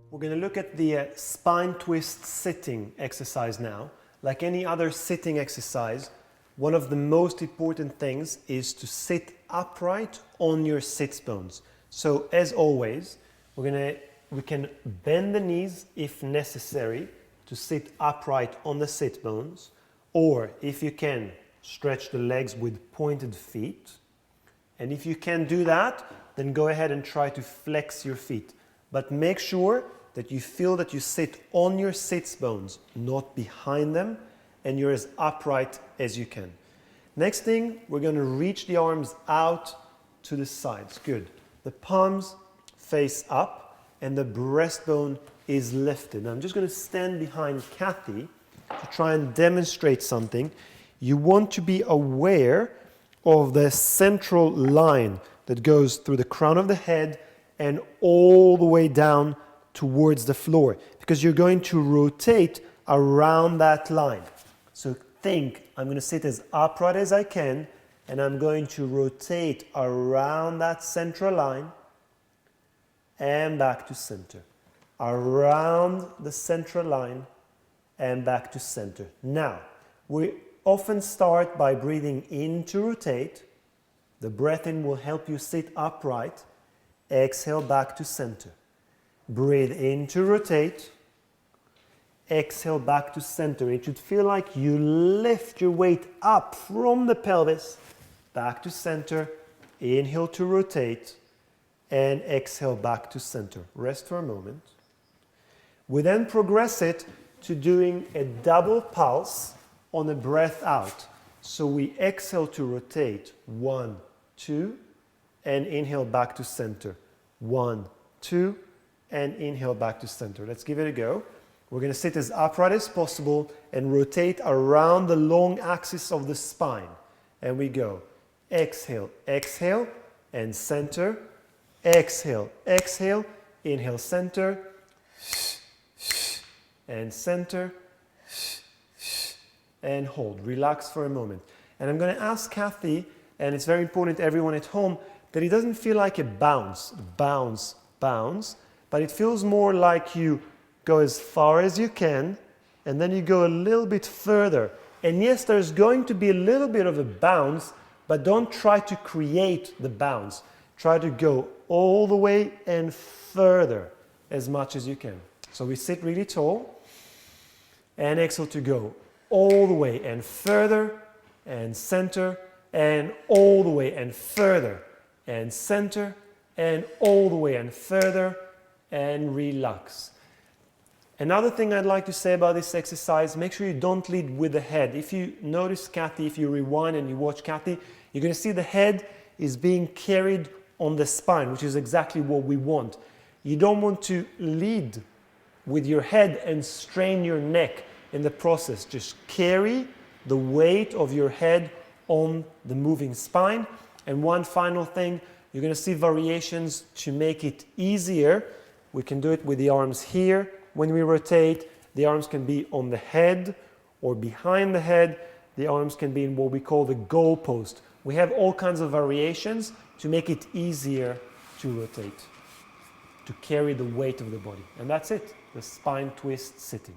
We're going to look at the spine twist sitting exercise now. Like any other sitting exercise, one of the most important things is to sit upright on your sits bones. So as always, we can bend the knees if necessary to sit upright on the sit bones, or if you can, stretch the legs with pointed feet. And if you can do that, then go ahead and try to flex your feet. But make sure that you feel that you sit on your sits bones, not behind them, and you're as upright as you can. Next thing, we're going to reach the arms out to the sides. Good. The palms face up and the breastbone is lifted. Now I'm just going to stand behind Kathy to try and demonstrate something. You want to be aware of the central line that goes through the crown of the head and all the way down towards the floor, because you're going to rotate around that line. So think, I'm going to sit as upright as I can, and I'm going to rotate around that central line and back to center. Around the central line and back to center. Now, we often start by breathing in to rotate. The breath in will help you sit upright. Exhale back to center. Breathe in to rotate. Exhale back to center. It should feel like you lift your weight up from the pelvis, back to center. Inhale to rotate, and exhale back to center. Rest for a moment. We then progress it to doing a double pulse on a breath out. So we exhale to rotate, 1, 2, and inhale back to center. 1, 2, and inhale back to center. Let's give it a go. We're going to sit as upright as possible and rotate around the long axis of the spine. And we go. Exhale, exhale, and center. Exhale, exhale, inhale, center, and center, and hold. Relax for a moment. And I'm going to ask Kathy, and it's very important to everyone at home, that it doesn't feel like a bounce, bounce, bounce, but it feels more like you go as far as you can, and then you go a little bit further. And yes, there's going to be a little bit of a bounce, but don't try to create the bounce. Try to go all the way and further as much as you can. So we sit really tall, and exhale to go all the way and further, and center, and all the way and further, and center, and all the way and further, and relax. Another thing I'd like to say about this exercise, make sure you don't lead with the head. If you notice Kathy, if you rewind and you watch Kathy, you're going to see the head is being carried on the spine, which is exactly what we want. You don't want to lead with your head and strain your neck in the process. Just carry the weight of your head on the moving spine. And one final thing, you're going to see variations to make it easier. We can do it with the arms here. When we rotate, the arms can be on the head or behind the head. The arms can be in what we call the goalpost. We have all kinds of variations to make it easier to rotate, to carry the weight of the body. And that's it, the spine twist sitting.